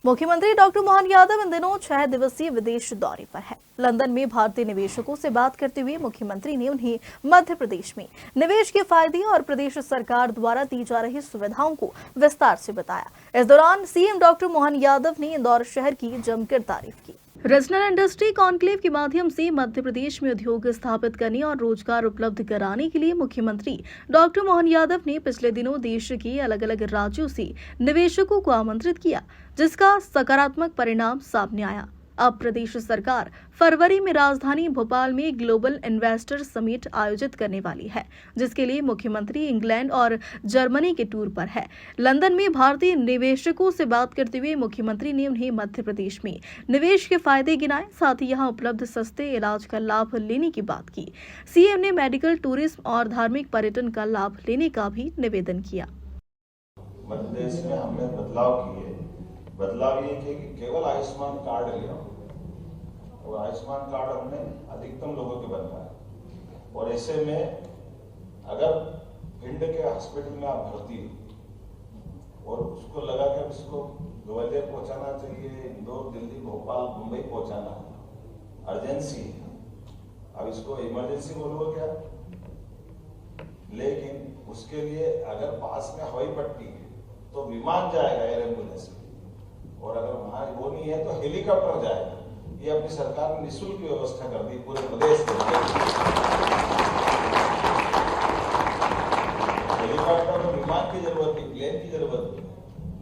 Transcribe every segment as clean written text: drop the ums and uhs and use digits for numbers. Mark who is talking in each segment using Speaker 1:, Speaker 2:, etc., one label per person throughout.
Speaker 1: मुख्यमंत्री डॉक्टर मोहन यादव इन दिनों 6 दिवसीय विदेश दौरे पर है। लंदन में भारतीय निवेशकों से बात करते हुए मुख्यमंत्री ने उन्हें मध्य प्रदेश में निवेश के फायदे और प्रदेश सरकार द्वारा दी जा रही सुविधाओं को विस्तार से बताया। इस दौरान सीएम डॉक्टर मोहन यादव ने इंदौर शहर की जमकर तारीफ की। रीजनल इंडस्ट्री कॉन्क्लेव के माध्यम से मध्य प्रदेश में उद्योग स्थापित करने और रोजगार उपलब्ध कराने के लिए मुख्यमंत्री डॉक्टर मोहन यादव ने पिछले दिनों देश के अलग अलग राज्यों से निवेशकों को आमंत्रित किया, जिसका सकारात्मक परिणाम सामने आया। अब प्रदेश सरकार फरवरी में राजधानी भोपाल में ग्लोबल इन्वेस्टर समिट आयोजित करने वाली है, जिसके लिए मुख्यमंत्री इंग्लैंड और जर्मनी के टूर पर है। लंदन में भारतीय निवेशकों से बात करते हुए मुख्यमंत्री ने उन्हें मध्य प्रदेश में निवेश के फायदे गिनाए, साथ ही यहां उपलब्ध सस्ते इलाज का लाभ लेने की बात की। सीएम ने मेडिकल टूरिज्म और धार्मिक पर्यटन का लाभ लेने का भी निवेदन किया।
Speaker 2: मध्य प्रदेश में हमने बदलाव किए। बदलाव ये कि केवल आयुष्मान कार्ड लिया और आयुष्मान कार्ड हमने अधिकतम लोगों के बनवाए। और ऐसे में अगर भिंड के हॉस्पिटल में आप भर्ती हो और उसको लगा कि इसको ग्वालियर पहुंचाना चाहिए, इंदौर, दिल्ली, भोपाल, मुंबई पहुंचाना है, अर्जेंसी है, अब इसको इमरजेंसी बोलोगे क्या? लेकिन उसके लिए अगर पास में हवाई पट्टी है तो विमान जाएगा, एयर एम्बुलेंस, और अगर वहां वो नहीं है तो हेलीकॉप्टर जाएगा। ये अपनी सरकार ने निःशुल्क व्यवस्था कर दी पूरे प्रदेश में। हेलीकॉप्टर और विमान की जरूरत नहीं, प्लेन की जरूरत नहीं,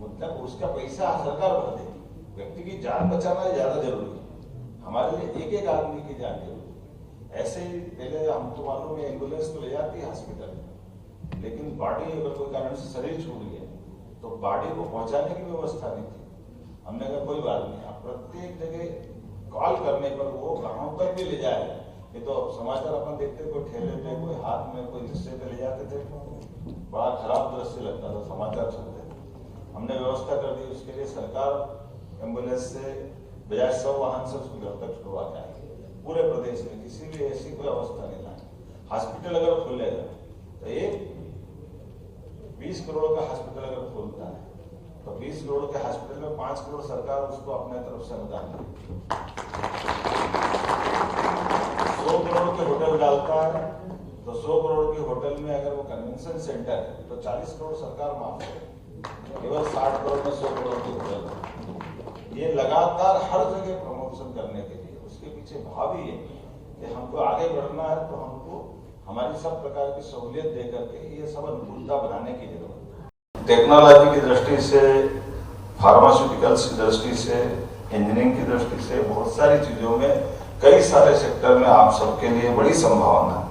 Speaker 2: मतलब उसका पैसा सरकार भर देगी। व्यक्ति की जान बचाना ज्यादा जरूरी है, हमारे लिए एक एक आदमी की जान जरूरी है। ऐसे ही पहले हमको मालूम है एम्बुलेंस तो ले जाती है हॉस्पिटल में, लेकिन बॉडी अगर कोई कारण से शरीर छूट गया तो बॉडी को पहुंचाने की व्यवस्था नहीं थी। हमने कहा कोई बात नहीं, आप प्रत्येक जगह कॉल करने पर वो गांव तक भी ले जाएगा। ये तो समाचार अपन देखते, कोई ठेले पे, कोई हाथ में, कोई रिश्ते पे ले जाते थे, बड़ा खराब दृश्य लगता था, समाचार चलते थे। हमने व्यवस्था कर दी, उसके लिए सरकार एम्बुलेंस से बजाय 100 वाहन से उसको घर तक छुड़वा के आएगी। पूरे प्रदेश में किसी भी ऐसी कोई अवस्था नहीं लाए। हॉस्पिटल अगर खुलेगा तो एक 20 करोड़ का हॉस्पिटल अगर खुलता है तो 20 करोड़ के हॉस्पिटल में 5 करोड़ सरकार उसको अपने तरफ से अनुदान देती है। 100 करोड़ के होटल डालता है तो 100 करोड़ के होटल में अगर वो कन्वेंशन सेंटर है तो 40 करोड़ सरकार माफ करे। केवल 60 करोड़ में 100 करोड़ के होटल। ये लगातार हर जगह प्रमोशन करने के लिए, उसके पीछे भाव ही है कि हमको आगे बढ़ना है तो हमको हमारी सब प्रकार की सहूलियत दे करके ये सब अनुकूलता बनाने की जरूरत है। टेक्नोलॉजी की दृष्टि से, फार्मास्यूटिकल्स की दृष्टि से, इंजीनियरिंग की दृष्टि से, बहुत सारी चीजों में, कई सारे सेक्टर में आप सबके लिए बड़ी संभावना है।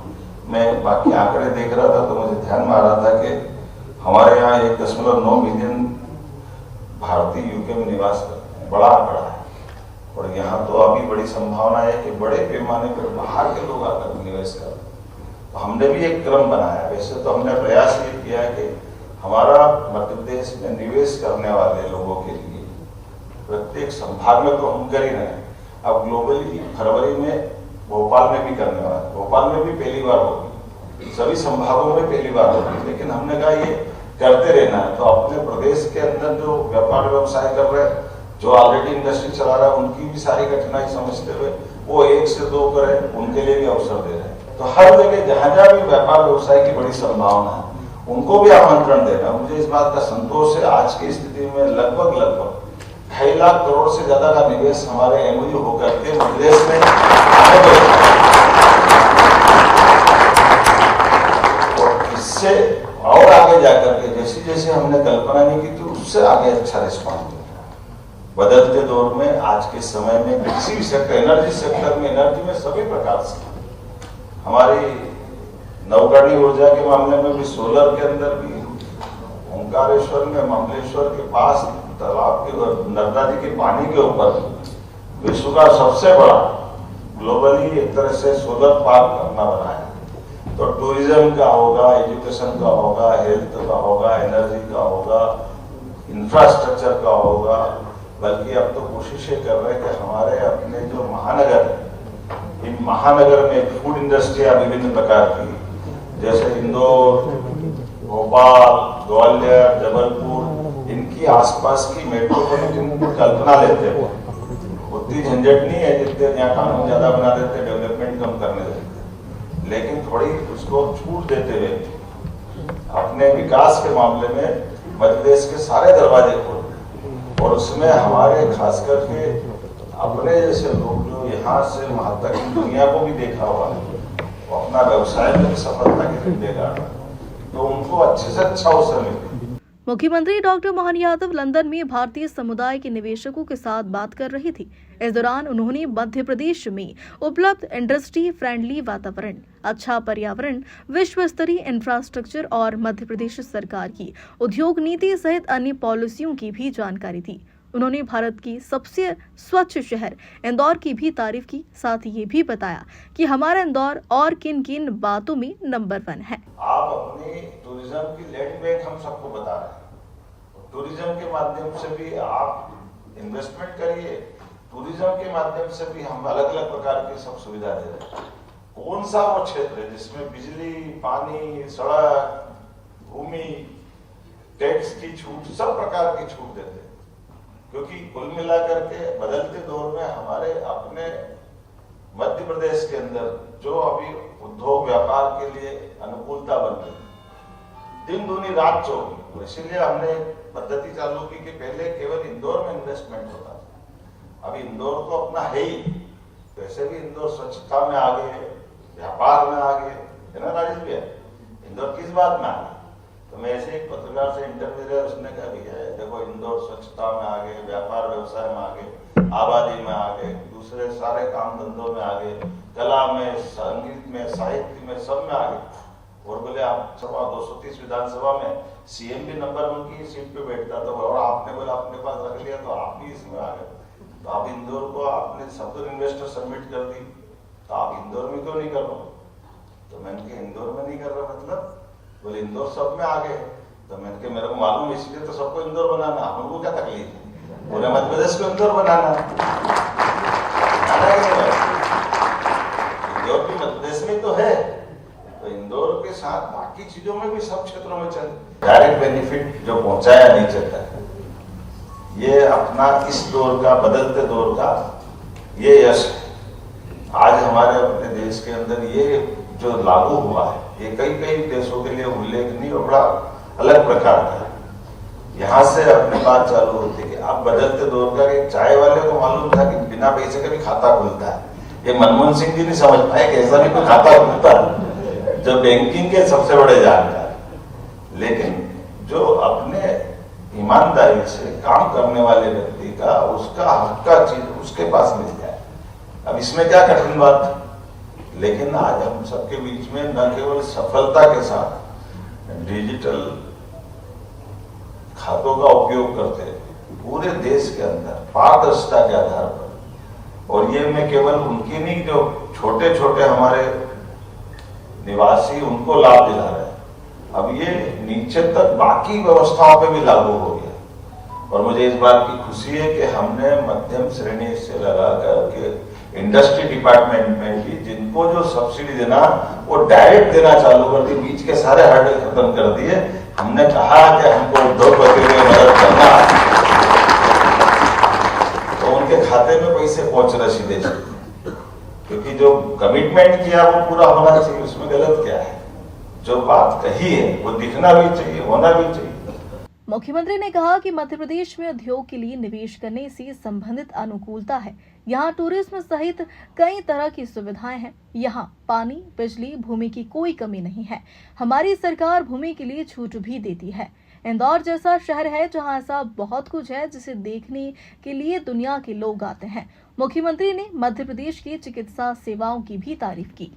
Speaker 2: मैं बाकी आंकड़े देख रहा था तो मुझे ध्यान में आ रहा था कि हमारे यहाँ 1.9 मिलियन भारतीय यूके में निवास करते हैं, बड़ा आंकड़ा है। और यहाँ तो अभी बड़ी संभावना है कि बड़े पैमाने पर बाहर के लोग आकर निवेश कर। तो हमने भी एक क्रम बनाया। वैसे तो हमने प्रयास ये किया है कि हमारा मध्य प्रदेश में निवेश करने वाले लोगों के लिए प्रत्येक संभाग में तो हम कर ही रहे हैं। अब ग्लोबली फरवरी में भोपाल में भी करने वाला है, भोपाल में भी पहली बार होगी, सभी संभागों में पहली बार होगी। लेकिन हमने कहा ये करते रहना है। तो अपने प्रदेश के अंदर जो व्यापार व्यवसाय कर रहे हैं, जो ऑलरेडी इंडस्ट्री चला रहा है, उनकी भी सारी कठिनाई समझते हुए वो 1 से 2 करें, उनके लिए भी अवसर दे रहे हैं। तो हर जगह जहां जहां भी व्यापार व्यवसाय की बड़ी संभावना है, उनको भी आमंत्रण देना। मुझे इस बात का संतोष है, आज की स्थिति में लगभग 2.5 लाख करोड़ से ज्यादा का निवेश हमारे एमओयू होकर के मध्य प्रदेश में और इससे और आगे जाकर के जैसे जैसे हमने कल्पना नहीं की थी उससे आगे अच्छा रिस्पॉन्स मिल रहा है। बदलते दौर में आज के समय में किसी भी सेक्टर, एनर्जी सेक्टर में, एनर्जी में सभी प्रकार से हमारी नवकरणीय ऊर्जा के मामले में भी, सोलर के अंदर भी, ओंकारेश्वर में, महाबलेश्वर के पास तालाब के नर्मदा जी के पानी के ऊपर विश्व का सबसे बड़ा ग्लोबली एक तरह से सोलर पार्क अपना बनाया। तो टूरिज्म का होगा, एजुकेशन का होगा, हेल्थ का होगा, एनर्जी का होगा, इंफ्रास्ट्रक्चर का होगा। बल्कि अब तो कोशिशें कर रहे हैं कि हमारे अपने जो महानगर है, इन महानगर में फूड इंडस्ट्रियां विभिन्न प्रकार की, जैसे इंदौर, भोपाल, ग्वालियर, जबलपुर, इनकी इनकी आसपास की मेट्रोपॉलिटन की कल्पना लेते हो, उतनी झंझट नहीं है जितने यहाँ कानून ज्यादा बना देते, डेवलपमेंट कम करने देते, लेकिन थोड़ी उसको छूट देते हुए अपने विकास के मामले में मध्य प्रदेश के सारे दरवाजे खोल, और उसमें हमारे खास करके अपने जैसे लोग जो यहाँ से वहां तक दुनिया को भी देखा हुआ है, वो अपना व्यवसाय में सफलता के झंडे गाड़ रहे हैं, तो उनको अच्छे से अच्छा अवसर मिले।
Speaker 1: मुख्यमंत्री डॉक्टर मोहन यादव लंदन में भारतीय समुदाय के निवेशकों के साथ बात कर रही थी। इस दौरान उन्होंने मध्य प्रदेश में उपलब्ध इंडस्ट्री फ्रेंडली वातावरण, अच्छा पर्यावरण, विश्व स्तरीय इंफ्रास्ट्रक्चर और मध्य प्रदेश सरकार की उद्योग नीति सहित अन्य पॉलिसियों की भी जानकारी दी। उन्होंने भारत की सबसे स्वच्छ शहर इंदौर की भी तारीफ की। साथ ही ये भी बताया कि हमारा इंदौर और किन किन बातों में नंबर 1 है।
Speaker 2: आप अपनी टूरिज्म की लैंड बैंक हम सबको बता रहे हैं, टूरिज्म के माध्यम से भी आप इन्वेस्टमेंट करिए, टूरिज्म के माध्यम से भी हम अलग अलग प्रकार की सब सुविधा दे रहे हैं। कौन सा वो क्षेत्र है जिसमें बिजली, पानी, सड़क, भूमि, टैक्स की छूट, सब प्रकार की छूट देते हैं, क्योंकि कुल मिलाकर के बदलते दौर में हमारे अपने मध्य प्रदेश के अंदर जो अभी उद्योग व्यापार के लिए अनुकूलता बन रही, दिन दूनी रात चौगुनी, तो इसीलिए हमने पद्धति चालू की कि पहले केवल इंदौर में इन्वेस्टमेंट होता था, अभी इंदौर तो अपना है ही, वैसे भी इंदौर स्वच्छता में आगे, व्यापार में आगे है ना राजेश भैया, इंदौर किस बात में आगे। तो मैं ऐसे एक पत्रकार से इंटरव्यू लिया, उसने कहा भैया देखो इंदौर स्वच्छता में आगे, व्यापार व्यवसाय में आगे, आबादी में आगे, दूसरे सारे काम धंधों में आगे, कला में, संगीत में, साहित्य में, सब में आगे। और बोले आप सभा 230 विधानसभा में सीएम भी नंबर 1 की सीट पे बैठता था, और आपने बोला अपने पास रख लिया तो आप भी इसमें आ गए। तो आप इंदौर को आपने सब तो इन्वेस्टर सबमिट कर दी, तो आप इंदौर में क्यों नहीं कर रहे? तो मैंने कहा इंदौर में नहीं कर रहा मतलब? बोले इंदौर सब में आ गए। तो मैंने कहा मेरे को मालूम, इसलिए तो सबको इंदौर बनाना, हमको क्या तकलीफ है? बोले मध्य प्रदेश को इंदौर बनाना, इंदौर भी मध्य प्रदेश में तो है, तो इंदौर के साथ बाकी चीजों में भी सब क्षेत्रों में चले। डायरेक्ट बेनिफिट जो पहुंचाया नीचे तक, ये अपना इस दौर का, बदलते दौर का ये यश है। आज हमारे अपने देश के अंदर ये जो लागू हुआ है, ये कई देशों के लिए उल्लेखनीय और बड़ा अलग प्रकार का है। यहाँ से अपनी बात चालू होती है कि अब बदलते दौर का, एक चाय वाले को मालूम था कि बिना पैसे का भी खाता खुलता है, ये मनमोहन सिंह जी नहीं समझ पाए कि ऐसा भी कोई खाता खुलता है, जो बैंकिंग के सबसे बड़े जानकार। लेकिन जो अपने ईमानदारी से काम करने वाले व्यक्ति का, उसका हक का चीज उसके पास मिल जाए, अब इसमें क्या कठिन बात है। लेकिन आज हम सबके बीच में न केवल सफलता के साथ डिजिटल खातों का उपयोग करते हैं पूरे देश के अंदर पारदर्शिता के आधार पर, और ये मैं केवल उनकी नहीं, जो छोटे छोटे हमारे निवासी उनको लाभ दिला रहे हैं, अब ये नीचे तक बाकी व्यवस्थाओं पे भी लागू हो गया। और मुझे इस बात की खुशी है कि हमने मध्यम श्रेणी से लगाकर के इंडस्ट्री डिपार्टमेंट में भी जिनको जो सब्सिडी देना, वो डायरेक्ट देना चालू कर दी, बीच के सारे हर्डल खत्म कर दिए। हमने कहा कि हमको उद्योगपति में मदद करना, तो उनके खाते में पैसे पहुंच रहे सीधे, क्योंकि जो कमिटमेंट किया वो पूरा होना चाहिए। उसमें गलत क्या है? जो बात कही है वो दिखना भी चाहिए, होना भी चाहिए।
Speaker 1: मुख्यमंत्री ने कहा कि मध्य प्रदेश में उद्योग के लिए निवेश करने से संबंधित अनुकूलता है। यहाँ टूरिज्म सहित कई तरह की सुविधाएं हैं। यहाँ पानी, बिजली, भूमि की कोई कमी नहीं है। हमारी सरकार भूमि के लिए छूट भी देती है। इंदौर जैसा शहर है जहाँ ऐसा बहुत कुछ है जिसे देखने के लिए दुनिया के लोग आते हैं। मुख्यमंत्री ने मध्य प्रदेश की चिकित्सा सेवाओं की भी तारीफ की।